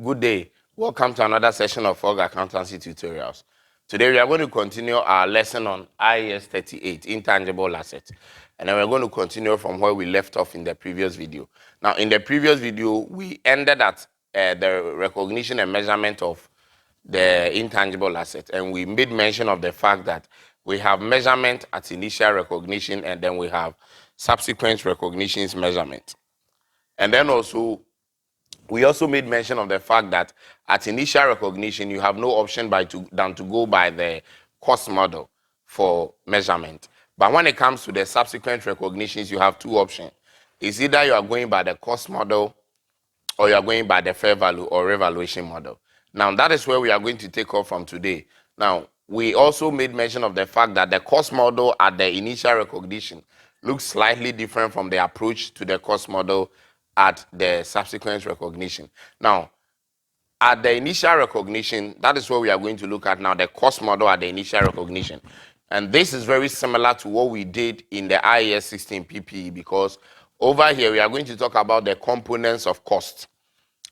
Good day. Welcome to another session of Fog Accountancy Tutorials. Today we are going to continue our lesson on IAS 38, Intangible Assets. And then we're going to continue from where we left off in the previous video. Now, in the previous video, we ended at the recognition and measurement of the intangible asset. And we made mention of the fact that we have measurement at initial recognition and then we have subsequent recognitions measurement. And then also, we also made mention of the fact that at initial recognition, you have no option than to go by the cost model for measurement. But when it comes to the subsequent recognitions, you have two options. It's either you are going by the cost model or you are going by the fair value or revaluation model. Now, that is where we are going to take off from today. Now, we also made mention of the fact that the cost model at the initial recognition looks slightly different from the approach to the cost model at the subsequent recognition. Now, at the initial recognition, that is what we are going to look at now, the cost model at the initial recognition. And this is very similar to what we did in the IAS 16 PPE, because over here we are going to talk about the components of cost.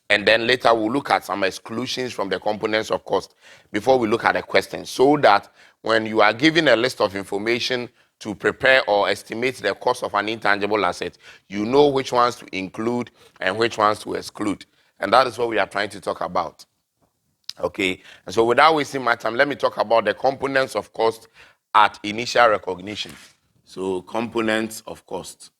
And then later we'll look at some exclusions from the components of cost before we look at the questions, so that when you are given a list of information to prepare or estimate the cost of an intangible asset, you know which ones to include and which ones to exclude. And that is what we are trying to talk about. Okay, and so without wasting my time, let me talk about the components of cost at initial recognition. So components of cost.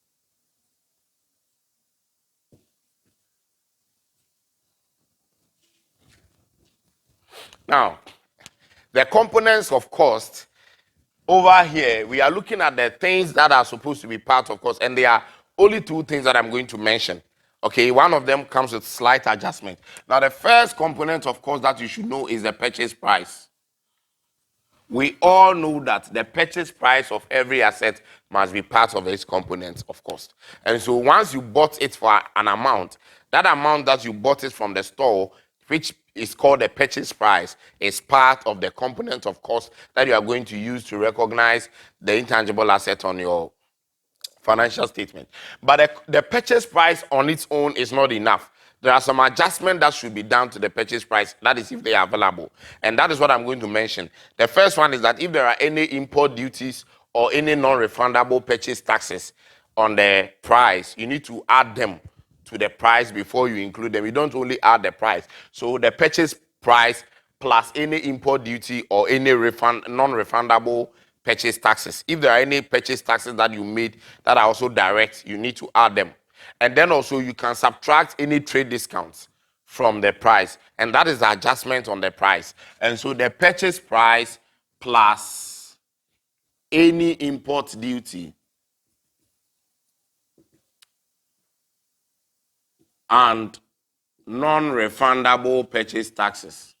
Now, the components of cost, over here, we are looking at the things that are supposed to be part of cost, and there are only two things that I'm going to mention. Okay, one of them comes with slight adjustment. Now, the first component of cost that you should know is the purchase price. We all know that the purchase price of every asset must be part of its components of cost. And so once you bought it for an amount, that amount that you bought it from the store, which is called the purchase price, is part of the component of cost that you are going to use to recognize the intangible asset on your financial statement. But the purchase price on its own is not enough. There are some adjustments that should be done to the purchase price, that is if they are available. And that is what I'm going to mention. The first one is that if there are any import duties or any non-refundable purchase taxes on the price, you need to add them to the price before you include them. You don't only add the price. So the purchase price plus any import duty or any non-refundable purchase taxes. If there are any purchase taxes that you made that are also direct, you need to add them. And then also you can subtract any trade discounts from the price. And that is the adjustment on the price. And so the purchase price plus any import duty and non-refundable purchase taxes.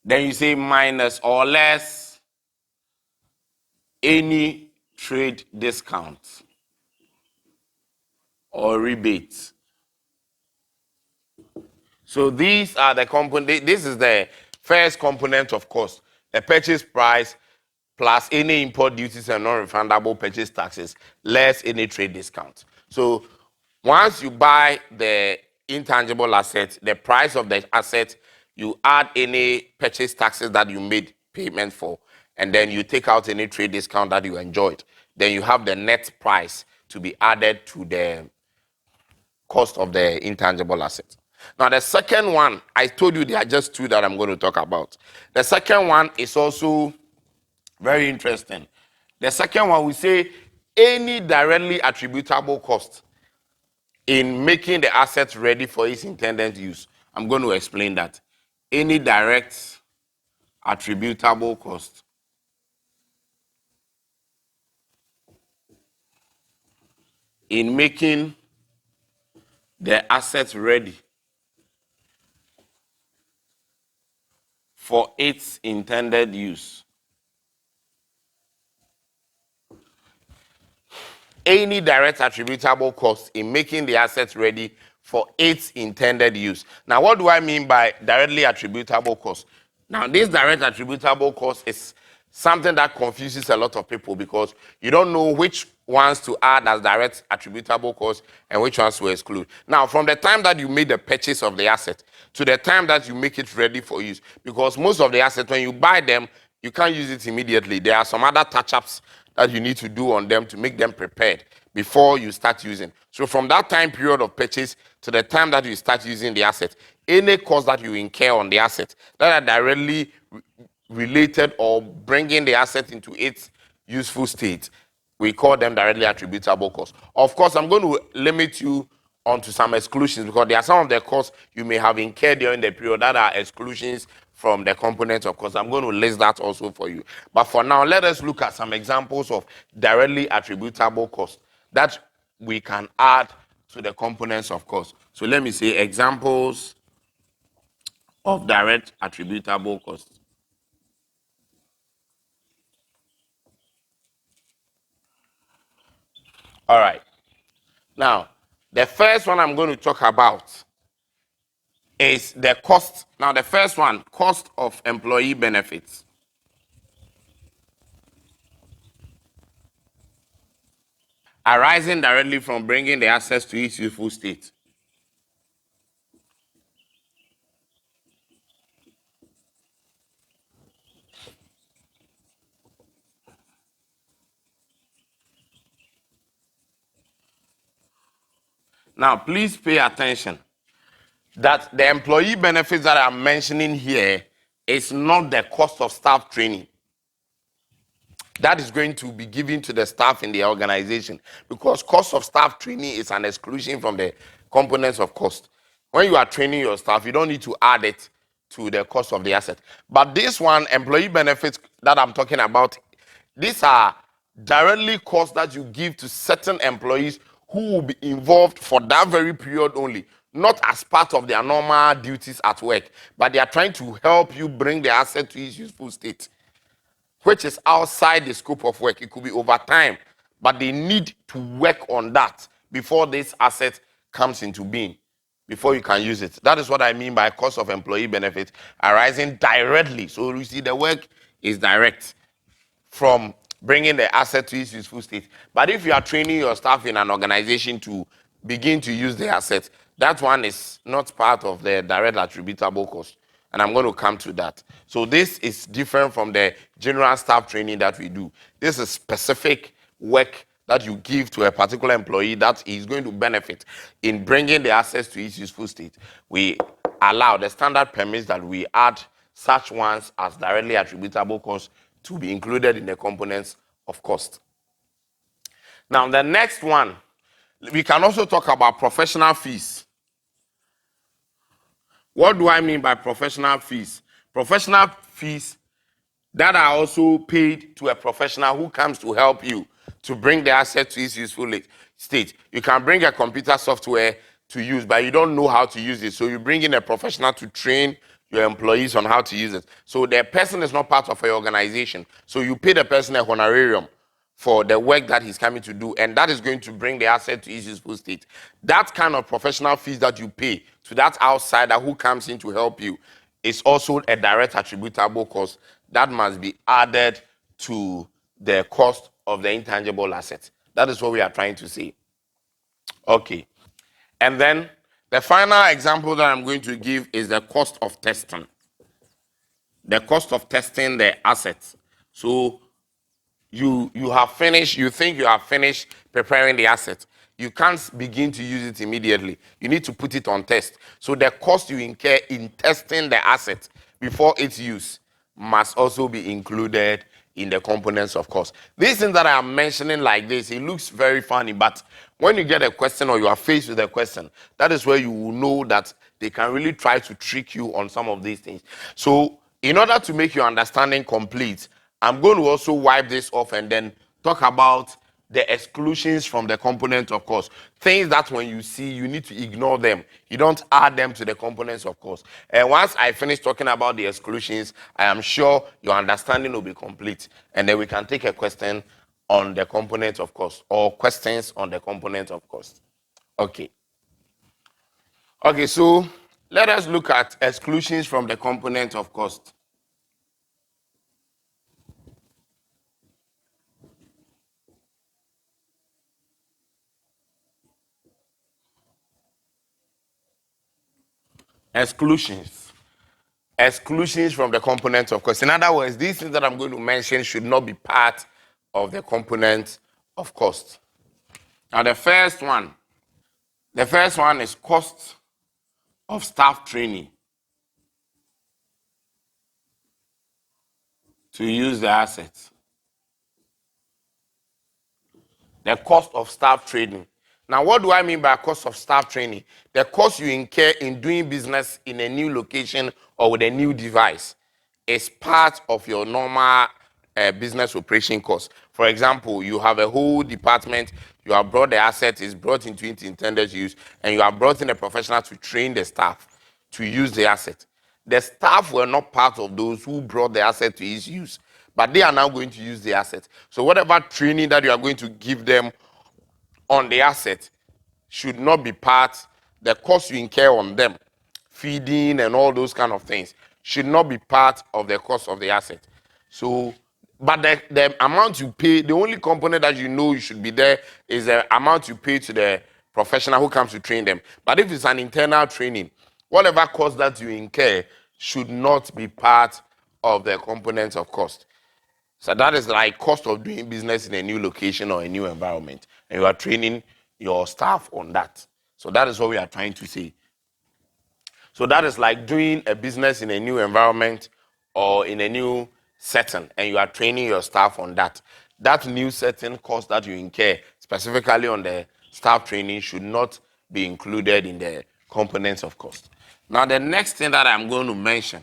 Then you say minus or less any trade discount or rebate. So these are the components. This is the first component of cost, the purchase price plus any import duties and non-refundable purchase taxes, less any trade discount. So once you buy the intangible asset, the price of the asset, you add any purchase taxes that you made payment for, and then you take out any trade discount that you enjoyed. Then you have the net price to be added to the cost of the intangible asset. Now, the second one, I told you there are just two that I'm going to talk about. The second one is also very interesting. The second one, we say any directly attributable cost in making the asset ready for its intended use. I'm going to explain that. Any direct attributable cost in making the asset ready for its intended use. Any direct attributable cost in making the asset ready for its intended use. Now, what do I mean by directly attributable cost? Now, this direct attributable cost is something that confuses a lot of people because you don't know which ones to add as direct attributable costs and which ones to exclude. Now, from the time that you made the purchase of the asset to the time that you make it ready for use, because most of the assets, when you buy them, you can't use it immediately. There are some other touch-ups that you need to do on them to make them prepared before you start using. So from that time period of purchase to the time that you start using the asset, any cost that you incur on the asset that are directly related or bringing the asset into its useful state, we call them directly attributable costs. Of course, I'm going to limit you onto some exclusions because there are some of the costs you may have incurred during the period that are exclusions from the components of cost. I'm going to list that also for you. But for now, let us look at some examples of directly attributable costs that we can add to the components of cost. So let me say examples of direct attributable costs. All right. Now, the first one I'm going to talk about is the cost. Now, the first one, cost of employee benefits. Arising directly from bringing the assets to its useful state. Now, please pay attention that the employee benefits that I'm mentioning here is not the cost of staff training. That is going to be given to the staff in the organization because cost of staff training is an exclusion from the components of cost. When you are training your staff, you don't need to add it to the cost of the asset. But this one, employee benefits that I'm talking about, these are directly costs that you give to certain employees who will be involved for that very period only, not as part of their normal duties at work, but they are trying to help you bring the asset to its useful state, which is outside the scope of work. It could be overtime, but they need to work on that before this asset comes into being, before you can use it. That is what I mean by cost of employee benefit arising directly. So you see, the work is direct from bringing the asset to its useful state. But if you are training your staff in an organization to begin to use the asset, that one is not part of the direct attributable cost. And I'm going to come to that. So this is different from the general staff training that we do. This is specific work that you give to a particular employee that is going to benefit in bringing the assets to its useful state. We allow, the standard permits that we add such ones as directly attributable costs to be included in the components of cost. Now, the next one, we can also talk about professional fees. What do I mean by professional fees? Professional fees that are also paid to a professional who comes to help you to bring the asset to its useful state. You can bring a computer software to use, but you don't know how to use it. So you bring in a professional to train your employees on how to use it. So the person is not part of your organization. So you pay the person a honorarium for the work that he's coming to do, and that is going to bring the asset to its useful state. That kind of professional fees that you pay to that outsider who comes in to help you is also a direct attributable cost that must be added to the cost of the intangible asset. That is what we are trying to say. Okay. And then the final example that I'm going to give is the cost of testing. The cost of testing the assets. So you have finished, you think you have finished preparing the asset. You can't begin to use it immediately. You need to put it on test. So the cost you incur in testing the asset before its use must also be included in the components of cost. These things that I am mentioning like this, it looks very funny, but when you get a question or you are faced with a question, that is where you will know that they can really try to trick you on some of these things. So in order to make your understanding complete, I'm going to also wipe this off and then talk about the exclusions from the component of cost. Things that when you see, you need to ignore them. You don't add them to the components of cost. And once I finish talking about the exclusions, I am sure your understanding will be complete. And then we can take a question on the component of cost or questions on the component of cost. Okay. Okay, so let us look at exclusions from the component of cost. Exclusions. Exclusions from the components of cost. In other words, these things that I'm going to mention should not be part of the components of cost. Now, the first one is cost of staff training to use the assets. The cost of staff training. Now, what do I mean by cost of staff training? The cost you incur in doing business in a new location or with a new device is part of your normal business operation cost. For example, you have a whole department, you have brought the asset, is brought into its intended use, and you have brought in a professional to train the staff to use the asset. The staff were not part of those who brought the asset to its use, but they are now going to use the asset. So whatever training that you are going to give them on the asset should not be part, the cost you incur on them, feeding and all those kind of things, should not be part of the cost of the asset. So, but the amount you pay, the only component that you know you should be there is the amount you pay to the professional who comes to train them. But if it's an internal training, whatever cost that you incur should not be part of the components of cost. So that is like cost of doing business in a new location or a new environment. And you are training your staff on that. So that is what we are trying to say. So that is like doing a business in a new environment or in a new setting, and you are training your staff on that. That new setting cost that you incur, specifically on the staff training, should not be included in the components of cost. Now, the next thing that I'm going to mention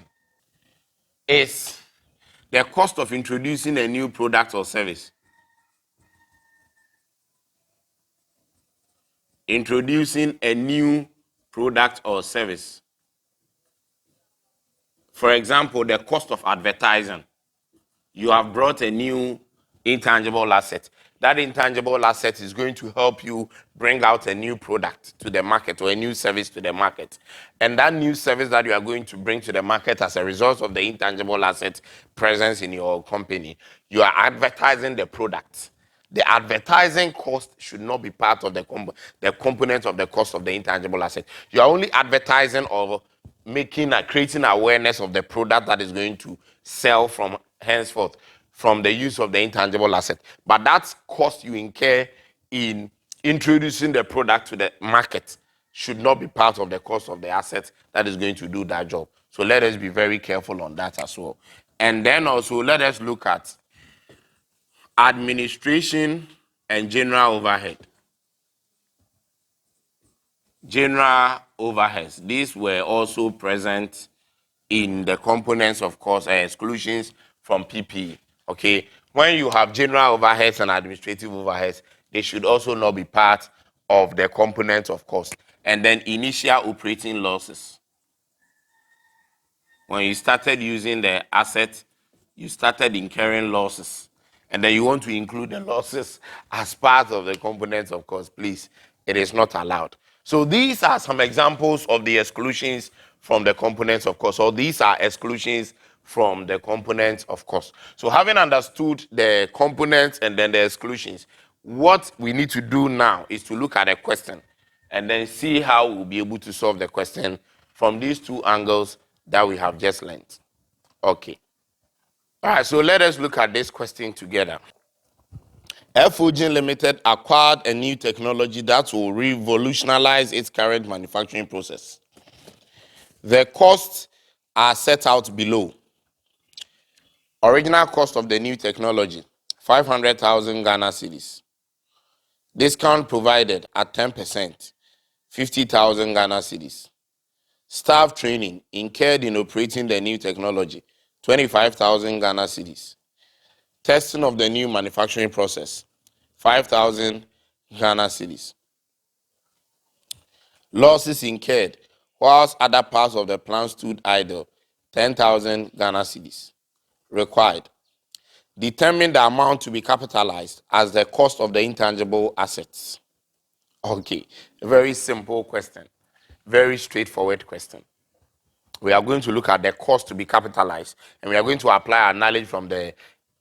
is the cost of introducing a new product or service. Introducing a new product or service. For example, the cost of advertising. You have brought a new intangible asset. That intangible asset is going to help you bring out a new product to the market or a new service to the market. And that new service that you are going to bring to the market as a result of the intangible asset presence in your company, you are advertising the product. The advertising cost should not be part of the component of the cost of the intangible asset. You are only advertising or creating awareness of the product that is going to sell from henceforth from the use of the intangible asset. But that cost you incur in introducing the product to the market should not be part of the cost of the asset that is going to do that job. So let us be very careful on that as well. And then also let us look at administration and general overhead. General overheads. These were also present in the components of cost and exclusions from PPE. Okay, when you have general overheads and administrative overheads, they should also not be part of the components of cost. And then initial operating losses. When you started using the asset, you started incurring losses. And then you want to include the losses as part of the components of cost, please. It is not allowed. So these are some examples of the exclusions from the components of cost. So these are exclusions from the components of cost. So having understood the components and then the exclusions, what we need to do now is to look at a question and then see how we'll be able to solve the question from these two angles that we have just learned. Okay. All right, so let us look at this question together. FOG Limited acquired a new technology that will revolutionize its current manufacturing process. The costs are set out below. Original cost of the new technology, 500,000 Ghana cedis. Discount provided at 10%, 50,000 Ghana cedis. Staff training incurred in operating the new technology, 25,000 Ghana cedis. Testing of the new manufacturing process, 5,000 Ghana cedis. Losses incurred whilst other parts of the plant stood idle, 10,000 Ghana cedis. Required. Determine the amount to be capitalized as the cost of the intangible assets. Okay, a very simple question. Very straightforward question. We are going to look at the cost to be capitalized, and we are going to apply our knowledge from the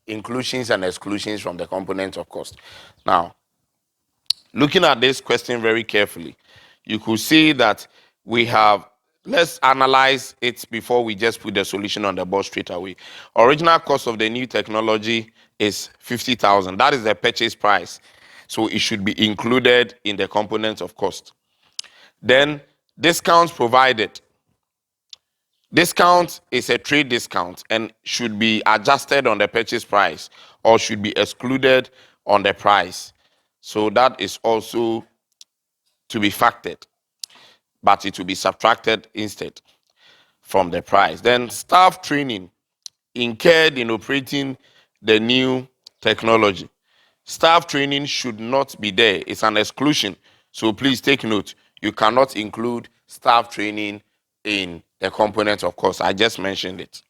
inclusions and exclusions from the components of cost. Now, looking at this question very carefully, you could see that we have let's analyze it before we just put the solution on the board straight away. Original cost of the new technology is 50,000. That is the purchase price. So it should be included in the components of cost. Then discounts provided. Discount is a trade discount and should be adjusted on the purchase price or should be excluded on the price. So that is also to be factored, but it will be subtracted instead from the price. Then staff training incurred in operating the new technology. Staff training should not be there. It's an exclusion. So please take note. You cannot include staff training in the component of cost. I just mentioned it.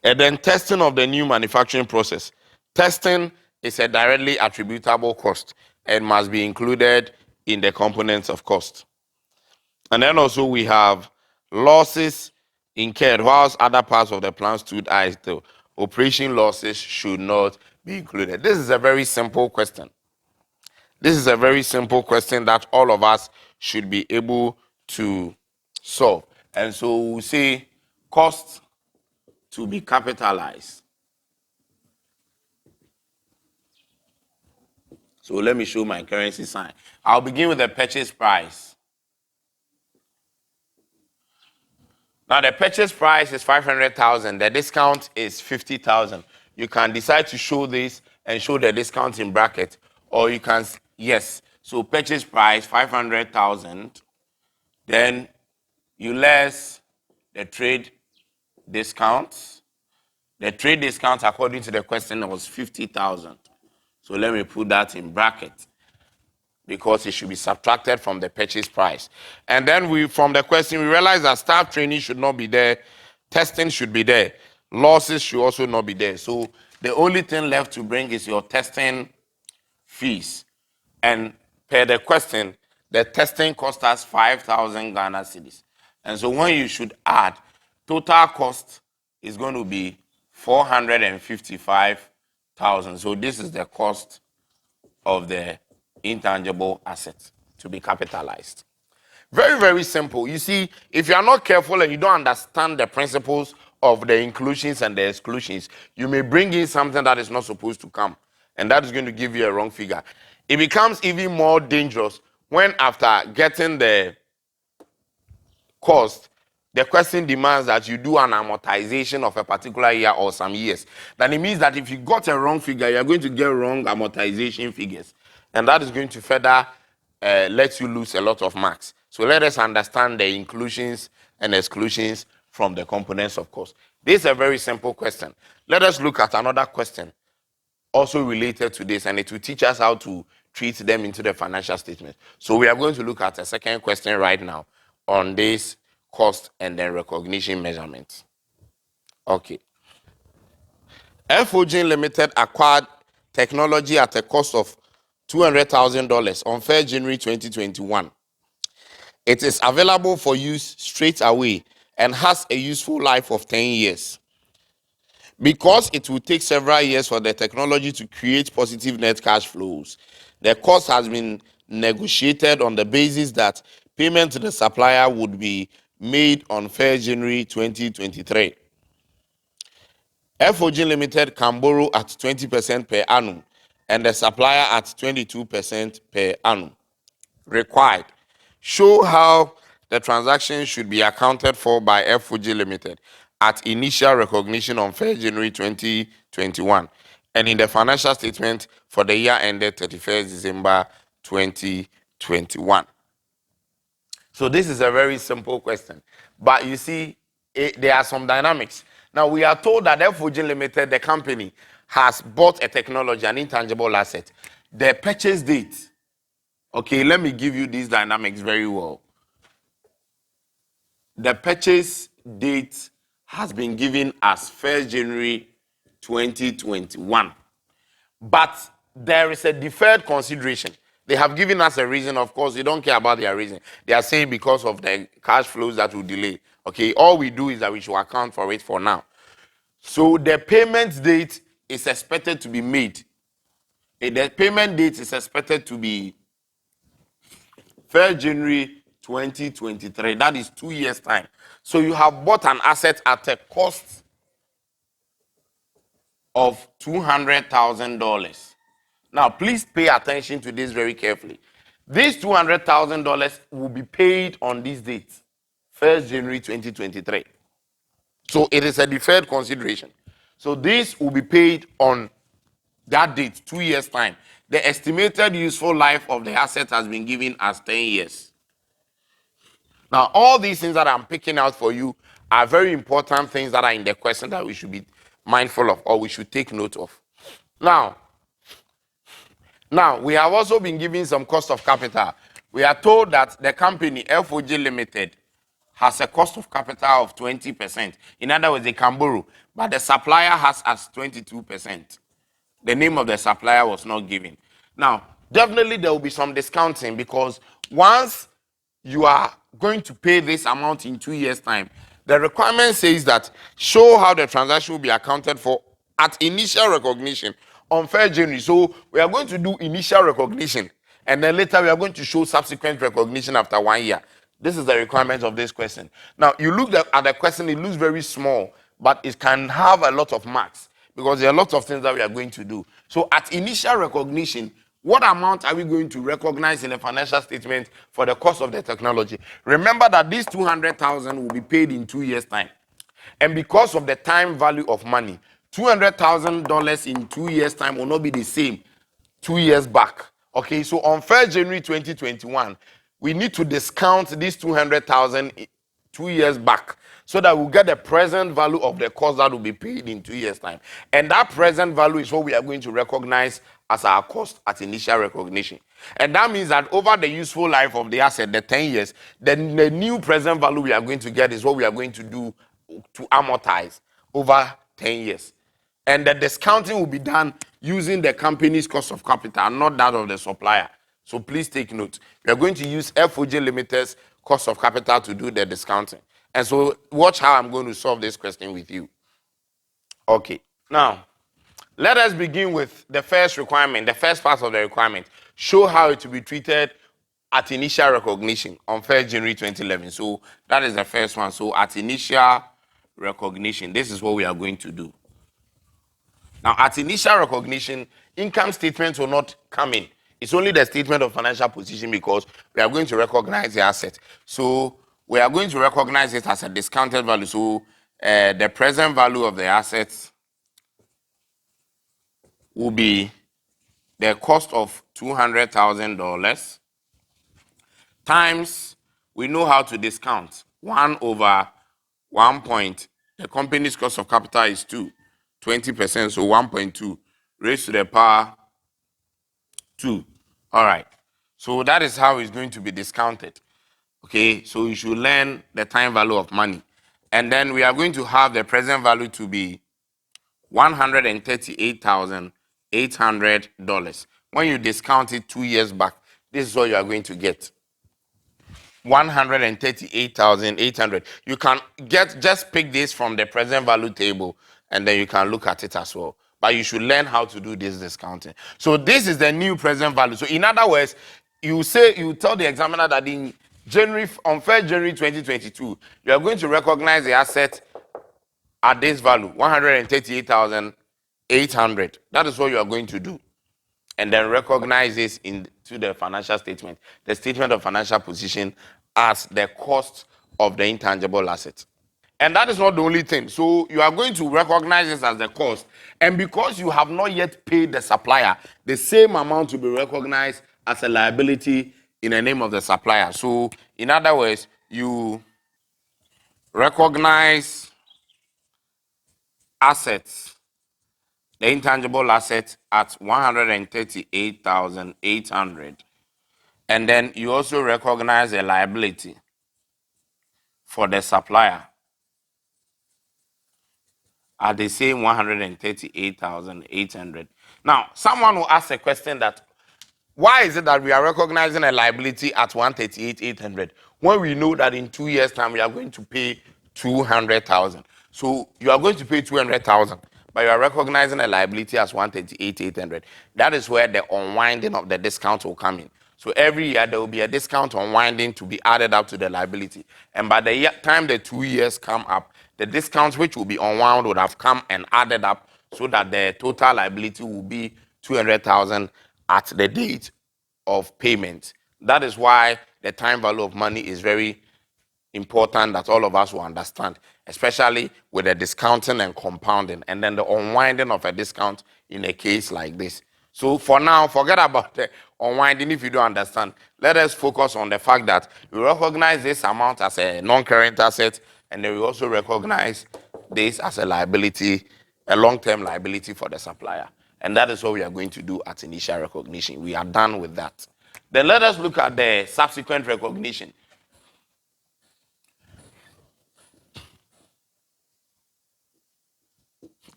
And then testing of the new manufacturing process. Testing is a directly attributable cost and must be included in the components of cost. And then also we have losses incurred whilst other parts of the plan stood idle. Operation losses should not be included. This is a very simple question. This is a very simple question that all of us should be able to solve. And so we'll say cost to be capitalized. So let me show my currency sign. I'll begin with the purchase price. Now the purchase price is 500,000. The discount is 50,000. You can decide to show this and show the discount in bracket, or you can, yes. So purchase price 500,000. Then you less the trade discount. The trade discount according to the question was 50,000. So let me put that in bracket because it should be subtracted from the purchase price. And then from the question, we realize that staff training should not be there. Testing should be there. Losses should also not be there. So the only thing left to bring is your testing fees. And per the question, the testing cost us 5,000 Ghana cedis. And so when you should add, total cost is going to be 455,000. So this is the cost of the intangible asset to be capitalized. Very, very simple. You see, if you are not careful and you don't understand the principles of the inclusions and the exclusions, you may bring in something that is not supposed to come. And that is going to give you a wrong figure. It becomes even more dangerous when after getting the cost, the question demands that you do an amortization of a particular year or some years. Then it means that if you got a wrong figure, you're going to get wrong amortization figures. And that is going to further let you lose a lot of marks. So let us understand the inclusions and exclusions from the components of cost. This is a very simple question. Let us look at another question also related to this, and it will teach us how to treat them into the financial statement. So we are going to look at a second question right now on this cost and then recognition measurement. Okay. FOG Limited acquired technology at a cost of $200,000 on 1st January 2021. It is available for use straight away and has a useful life of 10 years. Because it will take several years for the technology to create positive net cash flows, the cost has been negotiated on the basis that payment to the supplier would be made on 1st January 2023. FOG Limited can borrow at 20% per annum and the supplier at 22% per annum. Required. Show how the transaction should be accounted for by FOG Limited at initial recognition on 1st January 2021 and in the financial statement for the year ended 31st December 2021. So this is a very simple question. But you see, there are some dynamics. Now, we are told that FOG Limited, the company, has bought a technology, an intangible asset. The purchase date. Okay, let me give you these dynamics very well. The purchase date has been given as 1st January 2021. But there is a deferred consideration. They have given us a reason. Of course, they don't care about their reason. They are saying because of the cash flows that will delay. Okay, all we do is that we should account for it for now. So the payment date is expected to be made. The payment date is expected to be 1st January 2023. That is 2 years' time. So you have bought an asset at a cost of $200,000. Now, please pay attention to this very carefully. This $200,000 will be paid on this date, 1st January 2023. So it is a deferred consideration. So this will be paid on that date, 2 years' time. The estimated useful life of the asset has been given as 10 years. Now, all these things that I'm picking out for you are very important things that are in the question that we should be mindful of, or we should take note of. Now, we have also been given some cost of capital. We are told that the company, FOG Limited, has a cost of capital of 20%. In other words, they can borrow, but the supplier has as 22%. The name of the supplier was not given. Now, definitely there will be some discounting, because once you are going to pay this amount in 2 years' time, the requirement says that show how the transaction will be accounted for at initial recognition on 1st January. So we are going to do initial recognition, and then later we are going to show subsequent recognition after 1 year. This is the requirement of this question. Now, you look at the question, it looks very small, but it can have a lot of marks, because there are lots of things that we are going to do. So at initial recognition, what amount are we going to recognize in the financial statement for the cost of the technology? Remember that this 200,000 will be paid in 2 years' time. And because of the time value of money, $200,000 in 2 years' time will not be the same 2 years back. Okay, so on 1st January 2021, we need to discount this 200,000 2 years back, so that we'll get the present value of the cost that will be paid in 2 years' time. And that present value is what we are going to recognize as our cost at initial recognition. And that means that over the useful life of the asset, the 10 years, then the new present value we are going to get is what we are going to do to amortize over 10 years. And the discounting will be done using the company's cost of capital, not that of the supplier. So please take note. We are going to use FOG Limited's cost of capital to do the discounting. And so watch how I'm going to solve this question with you. Okay. Now, let us begin with the first requirement, the first part of the requirement. Show how it will be treated at initial recognition on 1st January 2011. So that is the first one. So at initial recognition, this is what we are going to do. Now, at initial recognition, income statements will not come in. It's only the statement of financial position, because we are going to recognize the asset. So we are going to recognize it as a discounted value. So the present value of the assets will be the cost of $200,000 times, we know how to discount, 1 over 1 point. The company's cost of capital is 20%, so 1.2 raised to the power 2. All right. So that is how it's going to be discounted. Okay, so you should learn the time value of money. And then we are going to have the present value to be $138,800. When you discount it 2 years back, this is what you are going to get. 138,800. You can just pick this from the present value table, and then you can look at it as well. But you should learn how to do this discounting. So this is the new present value. So in other words, you tell the examiner that on 1st January 2022, you are going to recognize the asset at this value, 138,800. That is what you are going to do. And then recognize this into the financial statement, the statement of financial position, as the cost of the intangible asset. And that is not the only thing. So you are going to recognize this as the cost. And because you have not yet paid the supplier, the same amount will be recognized as a liability in the name of the supplier. So in other words, you recognize assets, the intangible asset, at 138,800. And then you also recognize a liability for the supplier at the same 138,800. Now, someone will ask a question that, why is it that we are recognizing a liability at 138,800 when we know that in 2 years' time we are going to pay 200,000? So you are going to pay 200,000, but you are recognizing a liability as 138,800. That is where the unwinding of the discount will come in. So every year there will be a discount unwinding to be added up to the liability. And by the time the 2 years come up, the discounts which will be unwound would have come and added up so that the total liability will be 200,000 at the date of payment. That is why the time value of money is very important that all of us will understand, especially with the discounting and compounding, and then the unwinding of a discount in a case like this. So for now, forget about the unwinding if you don't understand. Let us focus on the fact that we recognize this amount as a non-current asset, and then we also recognize this as a liability, a long-term liability for the supplier. And that is what we are going to do at initial recognition. We are done with that. Then let us look at the subsequent recognition.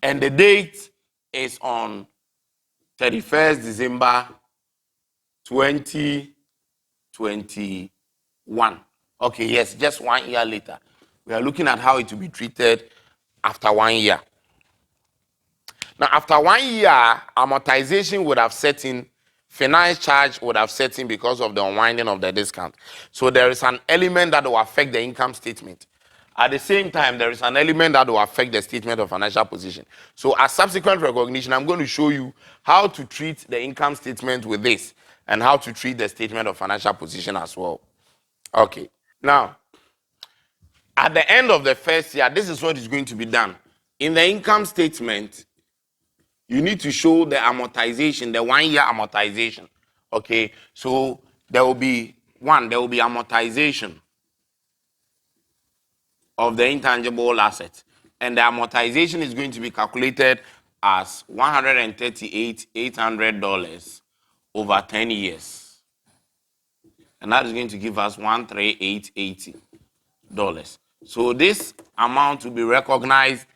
And the date is on 31st December 2021. Okay, yes, just 1 year later. We are looking at how it will be treated after 1 year. Now, after 1 year, amortization would have set in, finance charge would have set in because of the unwinding of the discount. So there is an element that will affect the income statement. At the same time, there is an element that will affect the statement of financial position. So as subsequent recognition, I'm going to show you how to treat the income statement with this and how to treat the statement of financial position as well. Okay. Now, at the end of the first year, this is what is going to be done. In the income statement, you need to show the amortization, the 1 year amortization. Okay. So there will be amortization of the intangible asset. And the amortization is going to be calculated as $138,800 over 10 years. And that is going to give us $138,880. So this amount will be recognized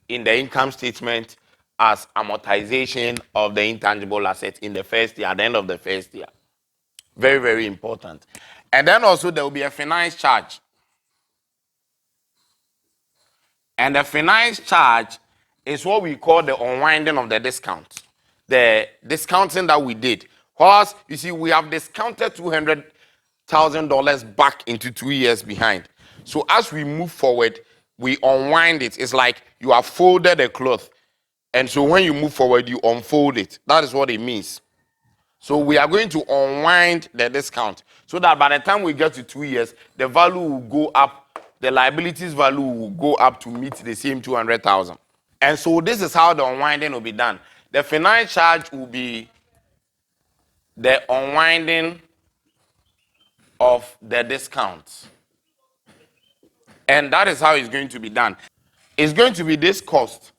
in the income statement as amortization of the intangible asset in the first year, at the end of the first year. Very, very important. And then also there will be a finance charge. And the finance charge is what we call the unwinding of the discount. The discounting that we did. Because, you see, we have discounted $200,000 back into 2 years behind. So as we move forward, we unwind it. It's like you have folded a cloth. And so when you move forward, you unfold it. That is what it means. So we are going to unwind the discount so that by the time we get to 2 years, the value will go up. The liabilities value will go up to meet the same 200,000. And so this is how the unwinding will be done. The finance charge will be the unwinding of the discount. And that is how it's going to be done. It's going to be this cost,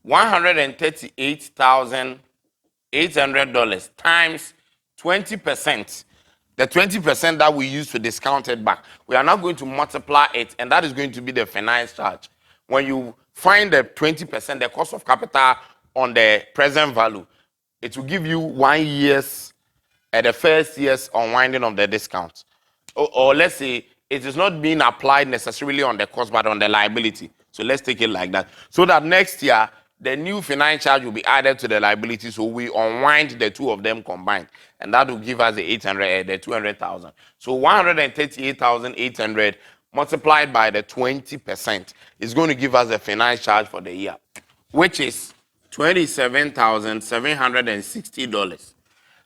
$138,800 times 20%. The 20% that we use to discount it back. We are now going to multiply it, and that is going to be the finance charge. When you find the 20%, the cost of capital on the present value, it will give you 1 year's, the first year's unwinding of the discount. Or let's say it is not being applied necessarily on the cost, but on the liability. So let's take it like that. So that next year, the new finance charge will be added to the liability, so we unwind the two of them combined, and that will give us the 200,000. So 138,800 multiplied by the 20% is going to give us the finance charge for the year, which is $27,760.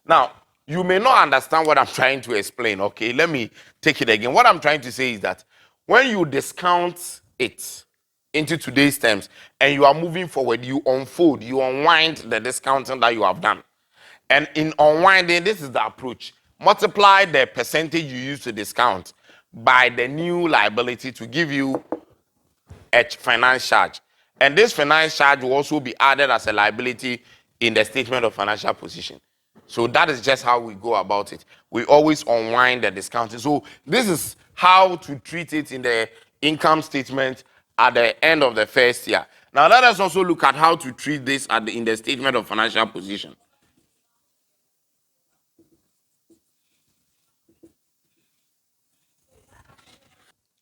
Now, you may not understand what I'm trying to explain. Okay, let me take it again. What I'm trying to say is that when you discount it into today's terms and you are moving forward, you unfold, you unwind the discounting that you have done. And in unwinding, this is the approach. Multiply the percentage you use to discount by the new liability to give you a finance charge. And this finance charge will also be added as a liability in the statement of financial position. So that is just how we go about it. We always unwind the discounting. So this is how to treat it in the income statement at the end of the first year. Now let us also look at how to treat this in the statement of financial position.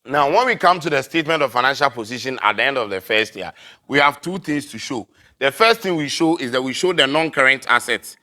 Now, when we come to the statement of financial position at the end of the first year, we have two things to show. The first thing we show is that we show the non-current assets.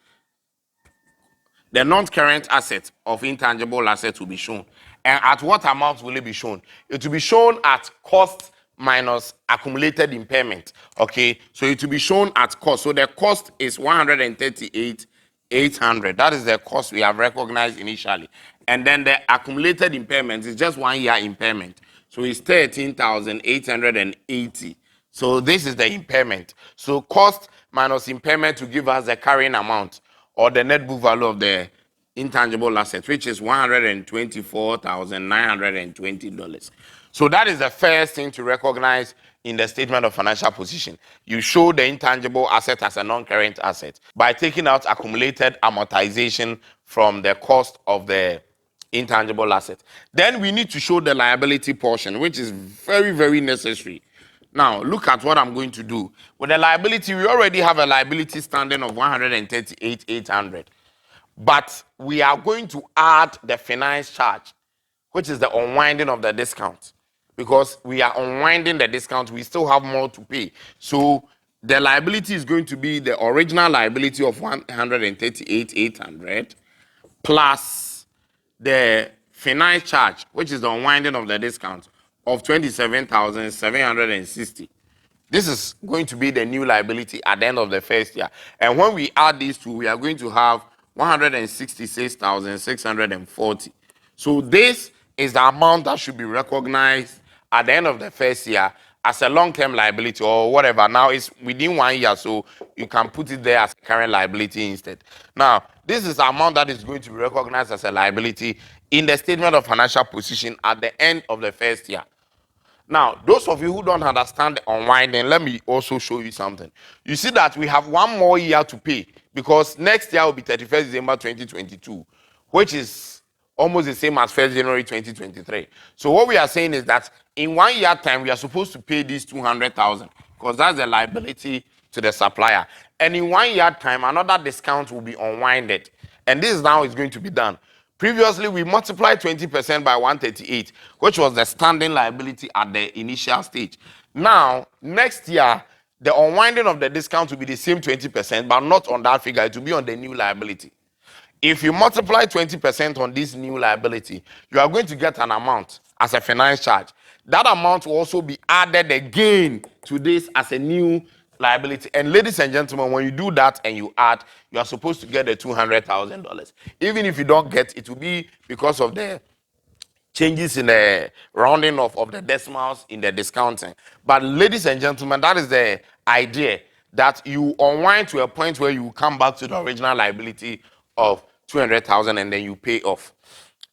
the non-current asset of intangible assets will be shown. And at what amount will it be shown? It will be shown at cost minus accumulated impairment. Okay, so it will be shown at cost. So the cost is 138,800. That is the cost we have recognized initially. And then the accumulated impairment is just 1 year impairment. So it's 13,880. So this is the impairment. So cost minus impairment to give us the carrying amount or the net book value of the intangible asset, which is $124,920. So that is the first thing to recognize in the statement of financial position. You show the intangible asset as a non-current asset by taking out accumulated amortization from the cost of the intangible asset. Then we need to show the liability portion, which is very, very necessary. Now, look at what I'm going to do. With the liability, we already have a liability standing of 138,800. But we are going to add the finance charge, which is the unwinding of the discount. Because we are unwinding the discount, we still have more to pay. So the liability is going to be the original liability of 138,800 plus the finance charge, which is the unwinding of the discount, of 27,760. This is going to be the new liability at the end of the first year. And when we add these two, we are going to have 166,640. So this is the amount that should be recognized at the end of the first year as a long-term liability or whatever. Now it's within 1 year, so you can put it there as a current liability instead. Now, this is the amount that is going to be recognized as a liability in the statement of financial position at the end of the first year. Now, those of you who don't understand the unwinding, let me also show you something. You see that we have 1 more year to pay because next year will be 31st December 2022, which is almost the same as 1st January 2023. So what we are saying is that in 1 year time, we are supposed to pay this 200,000 because that's the liability to the supplier. And in 1 year time, another discount will be unwinded. And this is how it's going to be done. Previously, we multiplied 20% by 138, which was the standing liability at the initial stage. Now, next year, the unwinding of the discount will be the same 20%, but not on that figure. It will be on the new liability. If you multiply 20% on this new liability, you are going to get an amount as a finance charge. That amount will also be added again to this as a new liability. And ladies and gentlemen, when you do that and you add, you are supposed to get the $200,000. Even if you don't get, it will be because of the changes in the rounding off of the decimals in the discounting. But ladies and gentlemen, that is the idea, that you unwind to a point where you come back to the original liability of 200,000 and then you pay off.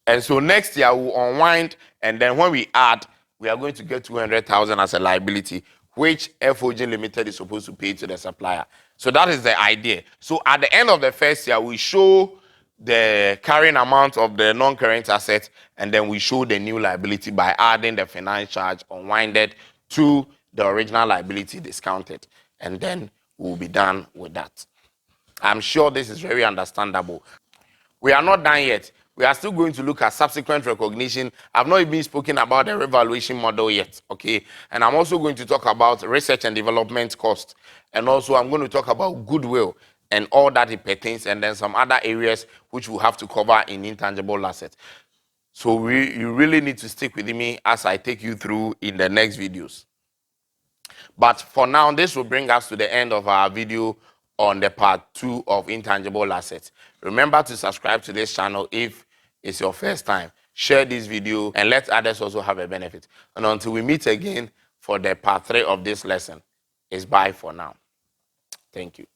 And so next year we'll unwind, and then when we add, we are going to get 200,000 as a liability, which FOG Limited is supposed to pay to the supplier. So that is the idea. So at the end of the first year, we show the carrying amount of the non-current asset, and then we show the new liability by adding the finance charge unwinded to the original liability discounted. And then we'll be done with that. I'm sure this is very understandable. We are not done yet. We are still going to look at subsequent recognition. I've not even spoken about the revaluation model yet, okay? And I'm also going to talk about research and development cost. And also I'm going to talk about goodwill and all that it pertains, and then some other areas which we'll have to cover in intangible assets. So you really need to stick with me as I take you through in the next videos. But for now, this will bring us to the end of our video on the part 2 of intangible assets. Remember to subscribe to this channel if it's your first time. Share this video and let others also have a benefit. And until we meet again for the part 3 of this lesson, it's bye for now. Thank you.